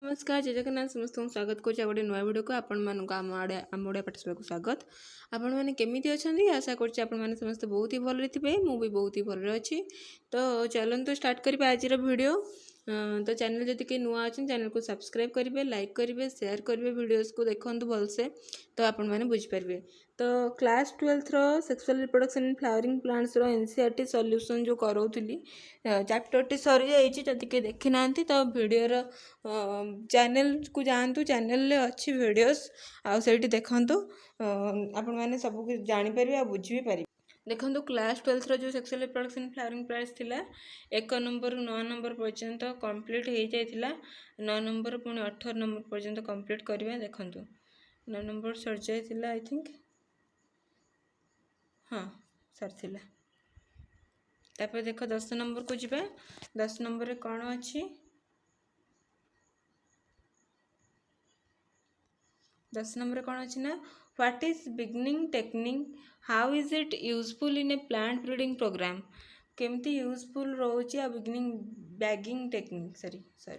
नमस्कार जय जगन्नाथ समस्त स्वागत करुँच गोटे नुआ भिडियो को आम ओडिया पाठशाला को स्वागत। आपण मैंने केमी अच्छा आशा कर समस्त बहुत ही भल थे मुझे बहुत ही भल अच्छी। तो चलते स्टार्ट करें आज वीडियो। तो चैनल जदि कहीं नुआ अच्छे चैनल को सब्सक्राइब करेंगे, लाइक करेंगे, शेयर करेंगे, वीडियोस को देखूँ भलसे तो आपण मैंने बुझीपारे। तो class 12 sexual reproduction in flowering plants NCERT solution जो कराऊली चैप्टर सरी जाइए। जदि कहीं देखी ना तो वीडियोर चैनल को जातु, चैनल अच्छी वीडियोस आउट देखु आपण मैंने सब कुछ जानीपर आ बुझी भी पारे। देखो क्लास 12 जो सेक्सुअल रिप्रोडक्शन फ्लावरिंग प्लांट्स थिला 1 नंबर 9 नंबर पर्यंत कंप्लीट हो जाइए। 9 नंबर पुणी 18 नंबर पर्यंत कंप्लीट करवा। देखो 9 नंबर सर जाइए आई थिंक, हाँ सर था। तापर देख 10 नंबर को जीवा। 10 नंबर कौन अच्छी 10 नंबर कौन अच्छी ना what is beginning technique, how is it useful in a plant breeding programme. केमती यूजफुल रोचे आ beginning bagging technique sorry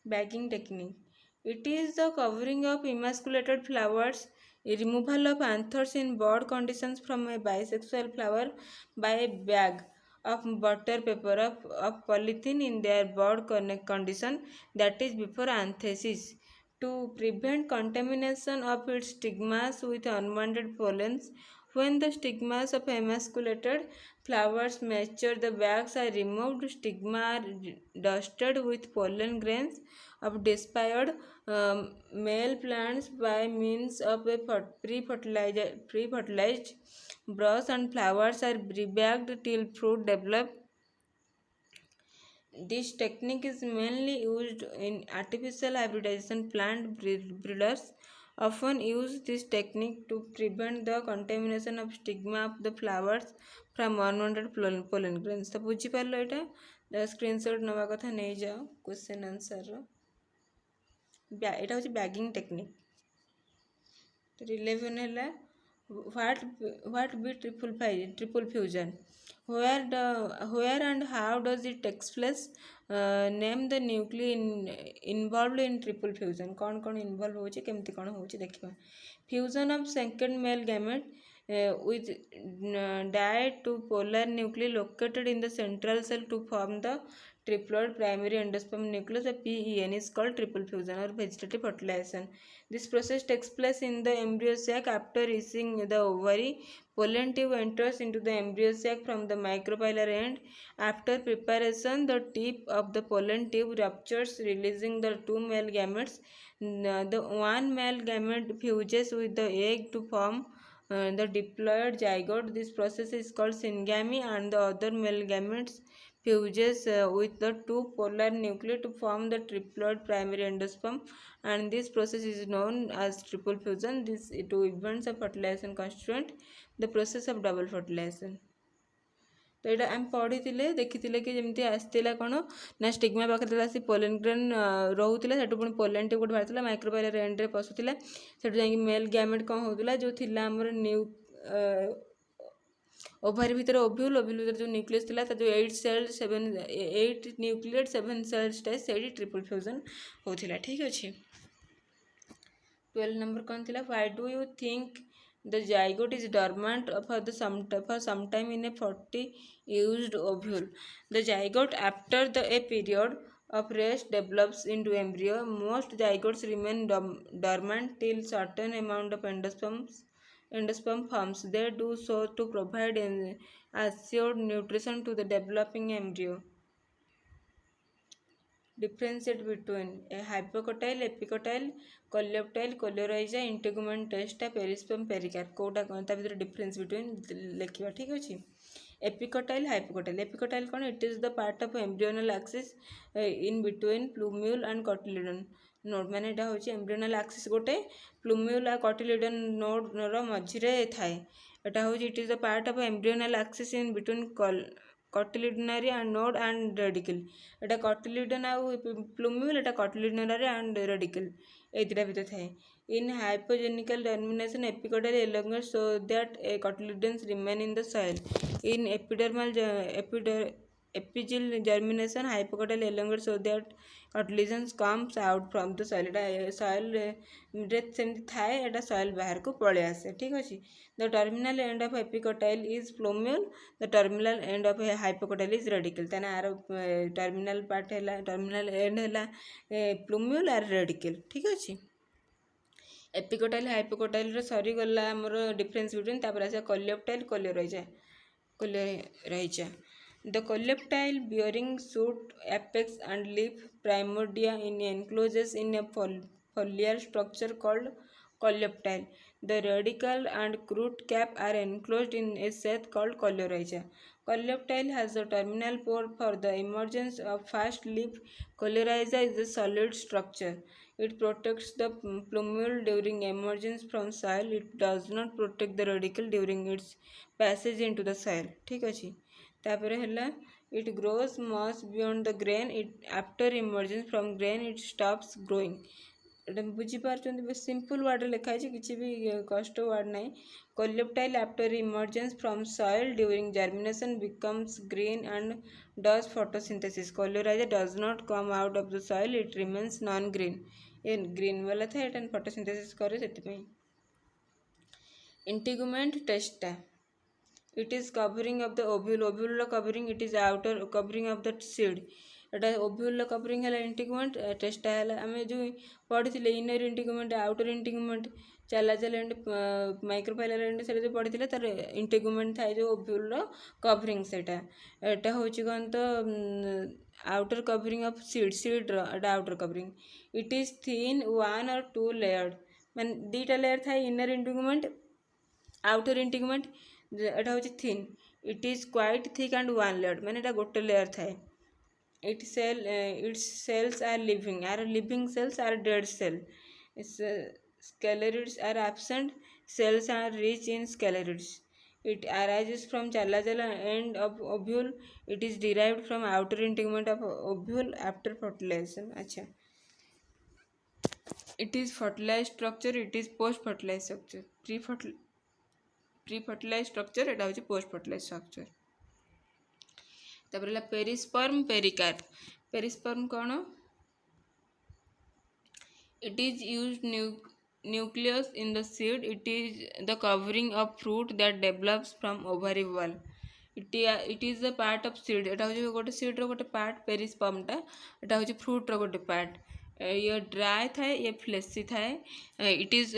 bagging technique. It is the covering of emasculated flowers, removal of anthers in bud conditions from a bisexual flower by a bag of butter paper of polythene in their bud condition, that is before anthesis, to prevent contamination of its stigmas with unwanted pollens. When the stigmas of emasculated flowers mature, the bags are removed, stigma are dusted with pollen grains of desired male plants by means of a pre-fertilized brush, and flowers are rebagged till fruit develop. This technique is mainly used in artificial hybridization. Plant breeders often use this technique to prevent the contamination of stigma of the flowers from unwanted pollen grains. तो बुझी पार यहाँ screenshot नवा कथा नहीं जाओ question answer यहाँ हूँ bagging technique. 11 है what be triple fusion, where and how does it takes place, name the nuclei involved in triple fusion। कौन कौन इनवॉल्व होचे केमती कौन होचे देखिबा। Fusion of second male gamete with two polar nuclei located in the central cell to form the triploid primary endosperm nucleus, the PEN, is called triple fusion or vegetative fertilization. This process takes place in the embryo sac after reaching the ovary. Pollen tube enters into the embryo sac from the micropylar end. After preparation, the tip of the pollen tube ruptures, releasing the two male gametes. The one male gamete fuses with the egg to form the diploid zygote. This process is called syngamy, and the other male gametes fuses with the two polar nuclei to form the triploid primary endosperm, and this process is known as triple fusion. These two events of fertilization constitute the process of double fertilization. तो यहाँ आम पढ़ी देखी कि जमी आसला कौन ना स्टिग्मा पाखे आसी पोलेन ग्रेन रोला से पुणी पोलेन टी गोटे बाहर माइक्रोपाइलर एंड में पशुला से जाकि मेल गैमेट कौन होता जो थिला आमर न्यू ओभारी भितर ओव्यूल भितर जो न्यूक्लियस थिला जो 8 न्यूक्लियेट 7 सेल स्टेज से ट्रिपल फ्यूजन होता। ठीक अच्छे। 12 नंबर कौन थिला, why do you think the zygote is dormant for some time in a 40 used ovule. The zygote after a period of rest develops into embryo. Most zygotes remain dormant till certain amount of endosperm forms. They do so to provide assured nutrition to the developing embryo. Differentiate between a hypocotyle, epicotyle, coleoptile, coleorhiza, integument, testa, perisperm, pericarp। कोटा कौन ता भीतर difference between लिखा। ठीक अच्छे। Epicotyl hypocotyl, epicotyl कौन, it is the part of embryonal axis in between plumule and cotyledon node. माने एटा होची एम्ब्रियोनल एक्सिस गोटे प्लूम्यूल आ कॉटिलिडन नोड रो मझिरे थाए। एटा होची it is the part of embryonal axis in between cotyledonary and node and radicle. एटा कॉटिलिडन आ प्लूम्यूल, एटा कॉटिलिडनरी एंड रेडिकल ए दुटा भीतर थाए। In hypogeal termination epicotyl elongates so that a cotyledons remain in the soil. In epidermal epigeal germination, hypocotyl elongate so that cotyledons comes out from the soil. Etah soil रे सेमती थाए, एटा soil बाहर को पळे आसे ठीक अछि. The terminal end of epicotyl is plumule, the terminal end of hypocotyl is radicle. ताने आर terminal part हैला, terminal end हैला plumule आर radicle ठीक अछि. एपिकोटाइल हाइपोकोटाइल रे सरी गला हमर डिफरेंस बिटवीन तापर आसे कोलियोप्टाइल कोलियो रहि जा. The coleoptile bearing shoot, apex and leaf primordia in encloses in a foliar structure called coleoptile. The radicle and root cap are enclosed in a sheath called coleorhiza. Coleoptile has a terminal pore for the emergence of first leaf. Coleorhiza is a solid structure. It protects the plumule during emergence from soil. It does not protect the radicle during its passage into the soil. ठीक अछि. तापर हैला it grows moss beyond the grain. It after emergence from grain it stops growing. एटा बुझी पारछन simple word लिखा है किछि भी कष्ट वर्ड नहीं. Coleoptile after emergence from soil during germination becomes green and does photosynthesis. Coleorhiza does not come out of the soil, it remains non green. ये green वाला था एटा photosynthesis करे सेति पई. Integument testa. It is covering of the ovule. Ovule covering, it is outer covering of the seed. एटा ovule covering है integument. Testa है आम जो पढ़ी थे इनर इंटीग्यूमेंट आउटर इंटीग्यूमेंट चलाचल एंड माइक्रोफाइलर एंड से जो पढ़ी थे तार इंटीग्यूमेंट थाए जो ओव्यूल कवरिंग सेटा एटा होची कौन तो outer covering of seed Etah outer covering. It is thin 1 or 2 layered मान दीटा लेयर थाए इनर इंटीग्यूमेंट आउटर इंटीग्यूमेंट एटा होची thin. It is quite thick and 1 layered मान एटा गोटे लेयर थाए. its cells are living. Are living cells are dead cell. Sclerids are absent. Cells are rich in sclerids. It arises from chalajala end of ovule. It is derived from outer integument of ovule after fertilization. अच्छा. It is fertilized structure. It is post fertilized structure. Pre-fertilized structure एटा होची post fertilized structure. तापर perisperm pericarp. Perisperm कौन? It is used nucleus in the seed. It is the covering of fruit that develops from ovary wall. It is the part of seed. एटा होची गोटे seed रो गोटे part. Perisperm टा एटा होची fruit रो गोटे part. ये dry थाए ये फ्लेसी थाए. It is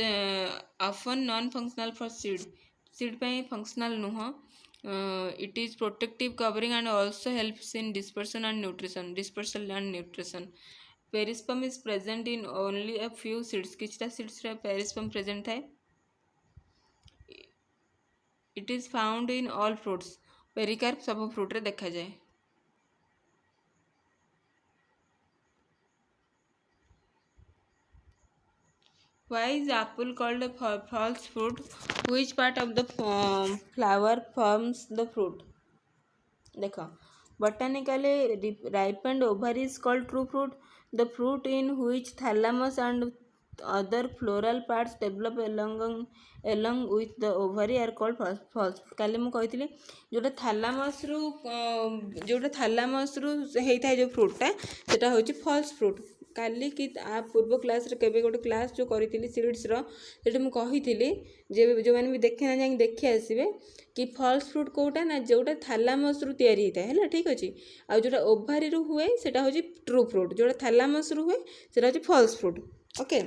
often non functional for seed. seed पे functional नुह. It is protective covering and also helps in dispersal and nutrition. Perisperm is present in only a few seeds. किछटा seeds रे perisperm present है. It is found in all fruits. Pericarp सब fruit रे देखा जाए. Why is apple called a false fruit? Which part of the flower forms the fruit? देखो, botanically ripened ovary is called true fruit. The fruit in which thalamus and other floral parts develop along with the ovary are called false. काले मु कहितली जोटा thalamus रु हेइथाय जो फ्रूटटा सेटा होची false fruit. काली कि पूर्व क्लास रे केबे गोटे क्लास जो करितली सीड्स रो सेटा मु कहितली जे जो माने भी देखे ना जाई देखि आसीबे कि फॉल्स फ्रूट कोटा ना जोटा थैलामस रु तयारी हेता हैला ठीक अछि. आ जोटा ओभारी रु हुए सेटा होची ट्रू फ्रूट. जोटा थैलामस रु हुए सेटा होची फॉल्स फ्रूट. ओके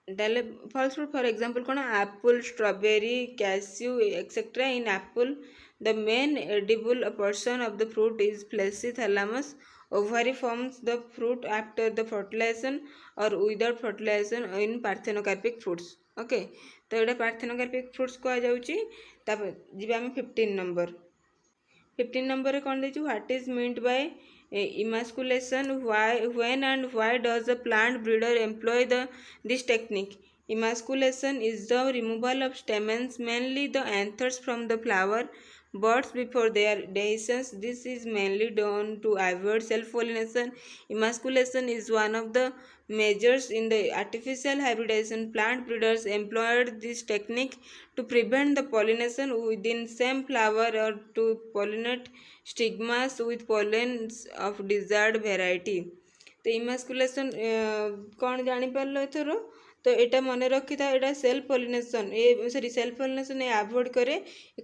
डाले फॉल्स फ्रूट फॉर एग्जांपल कोन apple strawberry cashew etcetera. In apple the main edible portion of the fruit is fleshy thalamus. Ovary forms the fruit after the fertilization or without fertilization in parthenocarpic fruits. Okay तो ये parthenocarpic fruits कह जाउची. तापर जिबा हम 15 number. 15 number कौन देछु what is meant by emasculation. When and why does the plant breeder employ this technique? Emasculation is the removal of stamens, mainly the anthers, from the flower. birds before their dehiscence. This is mainly done to avoid self-pollination. Emasculation is one of the measures in the artificial hybridization. Plant breeders employed this technique to prevent the pollination within same flower or to pollinate stigmas with pollens of desired variety. तो इमास्कुलेसन कौन जापर एथर तो यहाँ मन रखी था यहाँ self pollination ए sorry self pollination ए avoid करे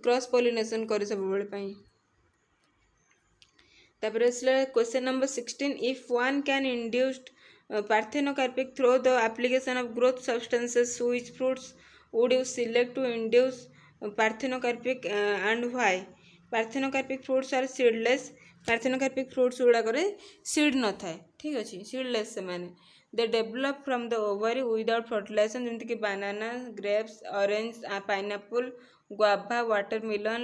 cross pollination करे सब बेले तापर question number 16 if one can induced parthenocarpic through the application of growth substances which fruits would you select to induce parthenocarpic and why parthenocarpic fruits are seedless parthenocarpic fruits गुड़ाक seed न थाए ठीक अच्छे seedless से they develop from the ovary without fertilisation जमीक कि banana grapes orange pineapple guava watermelon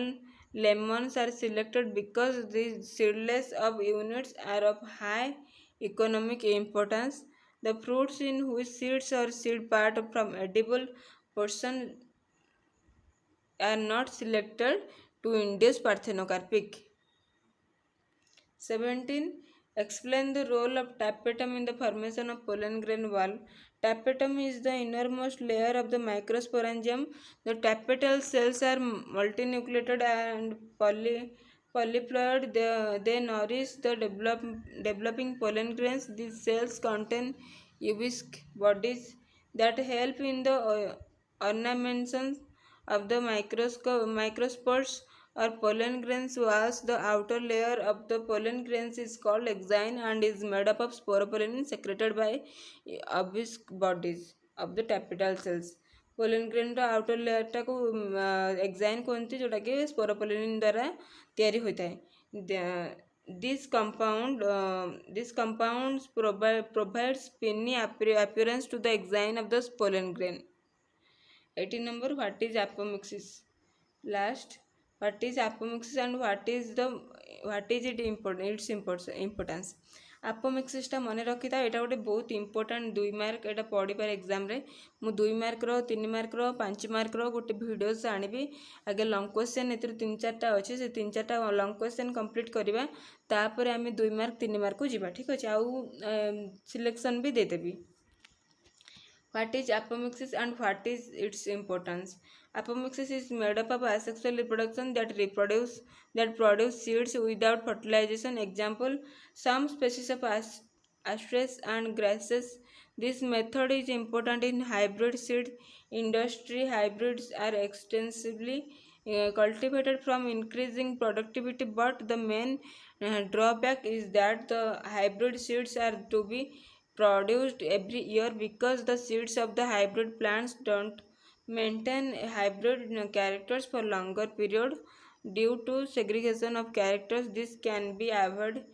lemons are selected because these seedless of units are of high economic importance. The fruits in which seeds or seed part from edible portion are not selected to induce parthenocarpic. 17. Explain the role of tapetum in the formation of pollen grain wall. Tapetum is the innermost layer of the microsporangium. The tapetal cells are multinucleated and polyploid. They nourish the developing pollen grains. These cells contain ubiquic bodies that help in the ornamentation of the microspores or pollen grains walls. The outer layer of the pollen grains is called exine and is made up of sporopollen secreted by ubiquic bodies of the tapetal cells. Pollen grain outer layer टाक exine कहते जोटा कि sporopollenin द्वारा तैयारी होता है this compound provides spiny appearance to the exine of the pollen grain. 18 number what is apomixis last what is apomixis and what is it its importance apomixis टा मन रखी था यहाँ गोटे बहुत इंपोर्टाट 2 मार्क यहाँ पढ़ी पारे एग्जाम रे मु 2 मार्क 3 मार्क 5 मार्क गोटे भिडियोस आनिबी आगे लॉन्ग क्वेश्चन ए 3-4टा अच्छे से 3-4टा लॉन्ग क्वेश्चन कंप्लीट करवा तापर आम 2 मार्क 3 मार्क को जीवा ठीक अच्छे आउ सिलेक्शन भी देदेवी. What is apomixis and what is its importance? Apomixis is made up of asexual reproduction that produce seeds without fertilization. Example: some species of asters and grasses. This method is important in hybrid seed industry. Hybrids are extensively cultivated from increasing productivity, but the main drawback is that the hybrid seeds are to be produced every year because the seeds of the hybrid plants don't maintain hybrid characters for longer period due to segregation of characters. This can be avoided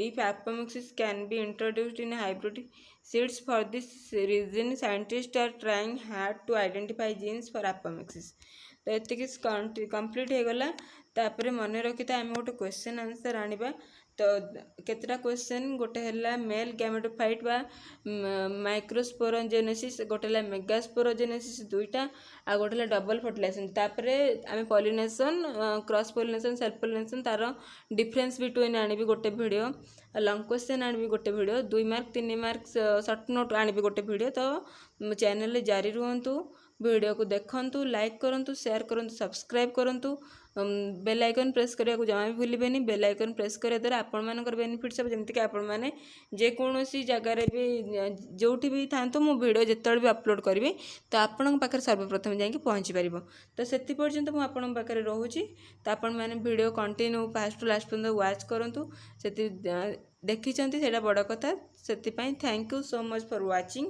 if apomixis can be introduced in hybrid seeds. For this reason, scientists are trying hard to identify genes for apomixis. तो ये complete हो गला तापर मन रखी था आम गोटे क्वेश्चन आंसर आनिबा तो केतटा क्वेश्चन गोटे है मेल गैमेटोफाइट बा माइक्रोस्पोरोजेनेसिस गोटे है मेगास्पोरोजेनेसिस दुईटा आ गोटे है डबल फर्टिलाइजेशन तापर आम pollination cross pollination self pollination तार डिफरेंस बिटवीन आनिबी गोटे वीडियो लॉन्ग क्वेश्चन आनिबी गोटे video 2 mark 3 mark short note आनिबी गोटे वीडियो. तो चैनल जारी रुहतु वीडियो को देखंतु लाइक करंतु शेयर करंतु सब्सक्राइब करंतु बेल आइकन प्रेस करिया को जमा भी भूलिबेनी. बेल आइकन प्रेस करिया द्वारा आपण मानकर बेनिफिट्स सब जेमति कि आपण माने जे कोनोसी जगह रे भी जोठी भी थांतो मु वीडियो जेतल भी अपलोड करबी तो आपण पाखर सर्वप्रथम जाई कि पहुंची परिबो. तो सेति पर्यंत मु आपण पाखर रहूची तो आपण माने video continue fast to last पर्यंत वाच करंतु सेति देखिचंती सेटा बड़ कथा. सेति पई thank you so much for watching.